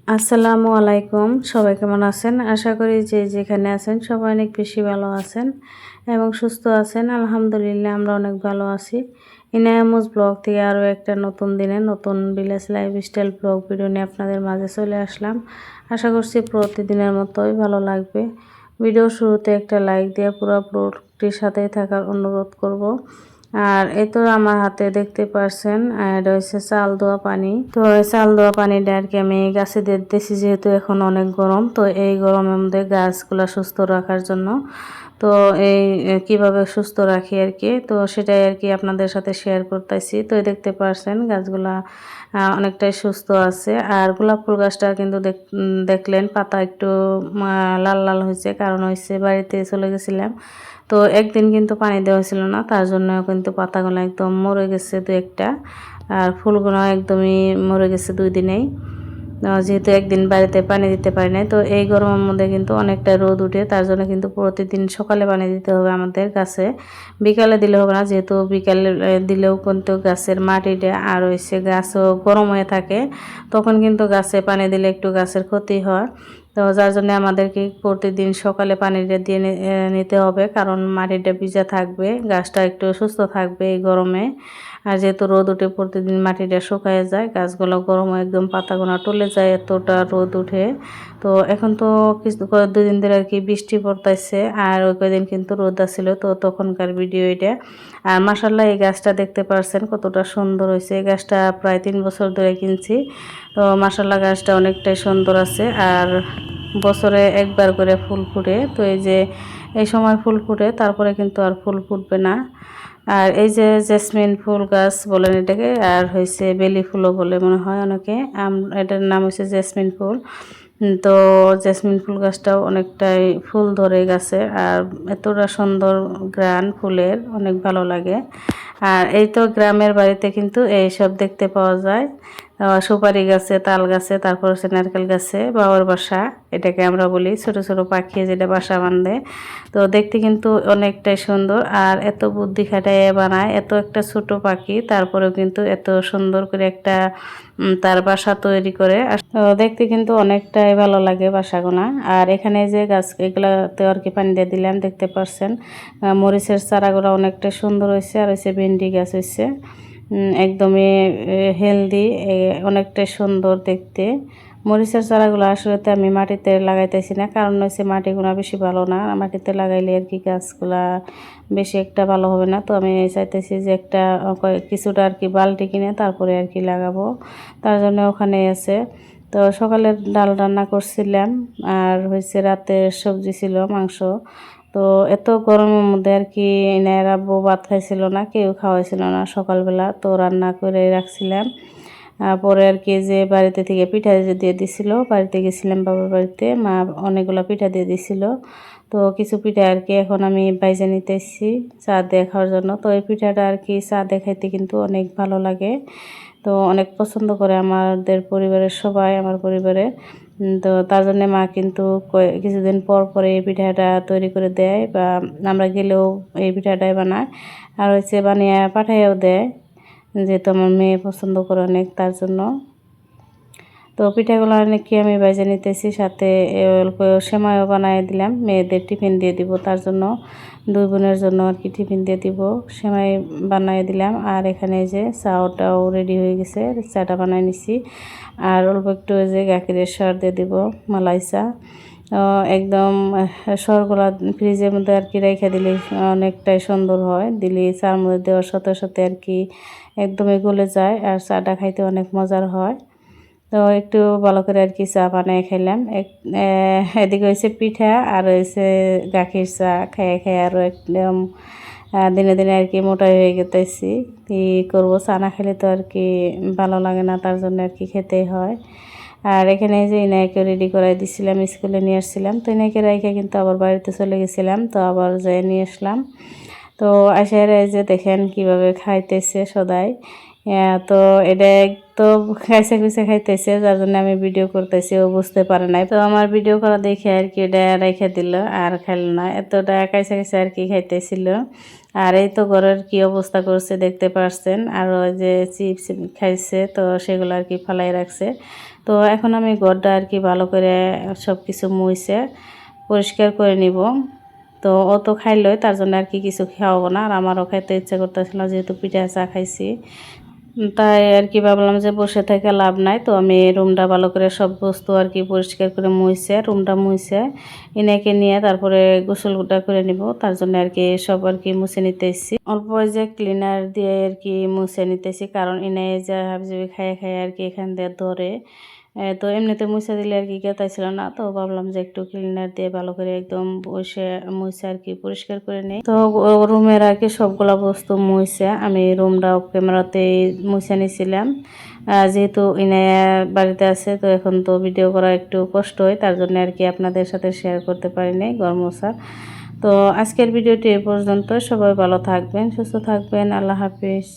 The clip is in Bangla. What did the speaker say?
আসসালামু আলাইকুম, সবাই কেমন আছেন? আশা করি যে যেখানে আছেন সবাই অনেক বেশি ভালো আছেন এবং সুস্থ আছেন। আলহামদুলিল্লাহ আমরা অনেক ভালো আছি। ইনায়ামুজ ব্লগ থেকে আরও একটা নতুন দিনে নতুন ভিলেজ লাইফস্টাইল ব্লগ ভিডিও নিয়ে আপনাদের মাঝে চলে আসলাম। আশা করছি প্রতিদিনের মতোই ভালো লাগবে। ভিডিও শুরুতে একটা লাইক দিয়ে পুরো ব্লগটির সাথেই থাকার অনুরোধ করব। আর এই তো আমার হাতে দেখতে পারছেন এটা হচ্ছে চাল ধোয়া পানি। তো চাল ধোয়া পানিটা আর কি আমি গাছে দিতেছি, যেহেতু এখন অনেক গরম। তো এই গরমের মধ্যে গাছগুলা সুস্থ রাখার জন্য তো এই কিভাবে সুস্থ রাখি আর কি, তো সেটাই আর কি আপনাদের সাথে শেয়ার করতেছি। তো দেখতে পারছেন গাছগুলা অনেকটাই সুস্থ আছে। আর গোলাপ ফুল গাছটা কিন্তু দেখলেন পাতা একটু লাল লাল হয়েছে, কারণ হয়েছে বাড়িতে চলে গেছিলাম। তো একদিন কিন্তু পানি দেওয়া ছিল না, তার জন্য কিন্তু পাতাগুলো একদম মরে গেছে দু একটা। আর ফুলগুলো একদমই মরে গেছে 2 দিনেই, যেহেতু একদিন বাড়িতে পানি দিতে পারি নাই। তো এই গরমের মধ্যে কিন্তু অনেকটা রোদ উঠে, তার জন্য কিন্তু প্রতিদিন সকালে পানি দিতে হবে আমাদের গাছে, বিকালে দিলে হবে না, যেহেতু বিকালে দিলেও কিন্তু গাছের মাটিটা আর হয়েছে গাছও গরম হয়ে থাকে, তখন কিন্তু গাছে পানি দিলে একটু গাছের ক্ষতি হয়। তো যার জন্য আমাদেরকে প্রতিদিন সকালে পানিটা দিয়ে নিতে হবে, কারণ মাটিটা ভিজা থাকবে, গাছটা একটু সুস্থ থাকবে এই গরমে। আর যেহেতু রোদ উঠে প্রতিদিন মাটিটা শুকায় যায়, গাছগুলো গরমে একদম পাতাগুলো টলে যায়, এতটা রোদ উঠে। তো এখন তো কিছু 2 দিন ধরে আর কি বৃষ্টি পড়তেছে, আর ওই কদিন কিন্তু রোদ আসছিল, তো তখনকার ভিডিও এটা। আর মাশাআল্লাহ এই গাছটা দেখতে পারছেন কতটা সুন্দর হয়েছে। এই গাছটা প্রায় 3 বছর ধরে কিনছি। তো মাশাআল্লাহ গাছটা অনেকটাই সুন্দর আছে। আর বছরে একবার করে ফুল ফুটে, তো এই যে এই সময় ফুল ফুটে, তারপরে কিন্তু আর ফুল ফুটবে না। আর এই যে জেসমিন ফুল গাছ বলেন এটাকে, আর হয়েছে বেলি ফুলও বলে মনে হয় অনেকে, এটার নাম হচ্ছে জেসমিন ফুল। তো জেসমিন ফুল গাছটাও অনেকটাই ফুল ধরে গেছে, আর এতটা সুন্দর গ্রান ফুলের, অনেক ভালো লাগে। আর এই তো গ্রামের বাড়িতে কিন্তু এইসব দেখতে পাওয়া যায়। সুপারি গাছে, তাল গাছে, তারপর হচ্ছে নারকেল গাছে, বাবার বাসা এটাকে আমরা বলি, ছোট ছোট পাখি যেটা বাসা বাঁধে। তো দেখতে কিন্তু অনেকটাই সুন্দর, আর এত বুদ্ধি খাটায় বানায়, এত একটা ছোট পাখি তারপরেও কিন্তু এত সুন্দর করে একটা তার বাসা তৈরি করে। তো দেখতে কিন্তু অনেকটাই ভালো লাগে বাসাগুনা। আর এখানে যে গাছ এগুলাতে আর কি পানি দিয়ে দিলাম, দেখতে পারছেন মরিচের চারাগুলো অনেকটা সুন্দর হয়েছে। আর হয়েছে ভেন্ডি গাছ হয়েছে একদমই হেলদি, অনেকটাই সুন্দর দেখতে। মরিচের চারাগুলো আসলে তো আমি মাটিতে লাগাইতেছি না, কারণ হচ্ছে মাটিগুলো বেশি ভালো না, মাটিতে লাগাইলে আর কি গাছগুলা বেশি একটা ভালো হবে না। তো আমি চাইতেছি যে একটা কিছুটা আর কি বালতি কিনে তারপরে আর কি লাগাবো, তার জন্য ওখানে আছে। তো সকালে ডাল রান্না করছিলাম, আর হয়েছে রাতের সবজি ছিল মাংস। তো এত গরমের মধ্যে আর কি এনারা বউ ভাত খাইছিল না, কেউ খাওয়াইছিল না সকালবেলা, তো রান্না করে রাখছিলাম। পরে আর কি যে বাড়িতে থেকে পিঠা দিয়ে দিছিল, বাড়িতে গেছিলাম বাবার বাড়িতে, মা অনেকগুলো পিঠা দিয়ে দিছিল। তো কিছু পিঠা আর কি এখন আমি বাইজে নিতেছি চা দিয়ে খাওয়ার জন্য। তো এই পিঠাটা আর কি চা দিয়ে খাইতে কিন্তু অনেক ভালো লাগে, তো অনেক পছন্দ করে আমাদের পরিবারের সবাই, আমার পরিবারে। তো তার জন্য মা কিন্তু কিছুদিন পর পরে এই পিঠাটা তৈরি করে দেয়, বা আমরা গেলেও এই পিঠাটাই বানায়, আর হচ্ছে বানিয়ে পাঠাইয়াও দেয়, যেহেতু আমার মেয়ে পছন্দ করে অনেক, তার জন্য। তো পিঠাগুলো অনেক আমি ভেজে নিতেছি, সাথে অল্প সেমাইও বানিয়ে দিলাম, মেয়েদের টিফিন দিয়ে দিব, তার জন্য 2 বোনের জন্য আর কি টিফিন দিয়ে দিব, সেমাই বানিয়ে দিলাম। আর এখানে যে চাটাও রেডি হয়ে গেছে, চাটা বানিয়ে নিছি। আর অল্প একটু যে গাখিরের সর দিয়ে দিব, মালাই চা। একদম সরগুলা ফ্রিজের মধ্যে আর কি রেখে দিলে অনেকটাই সুন্দর হয়, দিলে চার মধ্যে দেওয়ার সাথে সাথে আর কি একদমই গলে যায়, আর চাটা খাইতে অনেক মজার হয়। তো একটু ভালো করে আর কি চা বানিয়ে খাইলাম। এদিকে হয়েছে পিঠা, আর হয়েছে গাখির চা খেয়ে খেয়ে আরও একদম দিনে দিনে আর কি মোটা হয়ে গেতেছি। কি করবো, চা না খেলে তো আর কি ভালো লাগে না, তার জন্য আর কি খেতেই হয়। আর এখানে যে ইনাইকে রেডি করাই দিছিলাম, স্কুলে নিয়ে আসছিলাম, তো ইনাইকে রাইখে কিন্তু আবার বাড়িতে চলে গেছিলাম, তো আবার যেয়ে নিয়ে আসলাম। তো আসার এই যে দেখেন কিভাবে খাইতেছে সদাই, তো এটা তো খাইছে খুঁজে খাইতেছে, যার জন্য আমি ভিডিও করতেছি, ও বুঝতে পারে নাই। তো আমার ভিডিও করা দেখে আর কি এটা রেখে দিল, আর খাইল না। এতটা খাইছে খাইছে আর কি খাইতেছিল। আর এই তো ঘরের কি অবস্থা করছে দেখতে পারছেন। আর ওই যে চিপস খাইছে, তো সেগুলো আর কি ফালাই রাখছে। তো এখন আমি ঘরটা আর কি ভালো করে সব কিছু মুছে পরিষ্কার করে নিব। তো ও তো খাইলই, তার জন্য আর কি কিছু খাওয়াবো না। আর আমারও খাইতে ইচ্ছা করতেছিল, যেহেতু পিঠা চা খাইছি। তাই আর কি ভাবলাম যে বসে থেকে লাভ নাই। তো আমি রুমটা ভালো করে সব বস্তু আর কি পরিষ্কার করে মুছে, রুমটা মুছে ইনাকে নিয়ে তারপরে গোসলটা করে নিব। তার জন্য আর কি সব আর কি মুছে নিতেছি, অল্প যে ক্লিনার দিয়ে আর কি মুছে নিতেছি, কারণ ইনে যা হাবিজাবি খাইয়ে খাইয়ে আর কি এখান দিয়ে ধরে। তো এমনিতে মুছে দিলে আর কি গেতাইছিল না, তো ভাবলাম যে একটু ক্লিনার দিয়ে ভালো করে একদম বসে মুছে আর কি পরিষ্কার করে নিই। তো রুমের আর কি সবগুলা বস্তু মুছে আমি রুমটা ক্যামেরাতে মুছে নিছিলাম। যেহেতু ইনে বাড়িতে আছে, তো এখন তো ভিডিও করা একটু কষ্ট হয়, তার জন্য আর কি আপনাদের সাথে শেয়ার করতে পারি নাই ঘর মোছা। তো আজকের ভিডিওটি এ পর্যন্ত। সবাই ভালো থাকবেন, সুস্থ থাকবেন। আল্লাহ হাফিজ।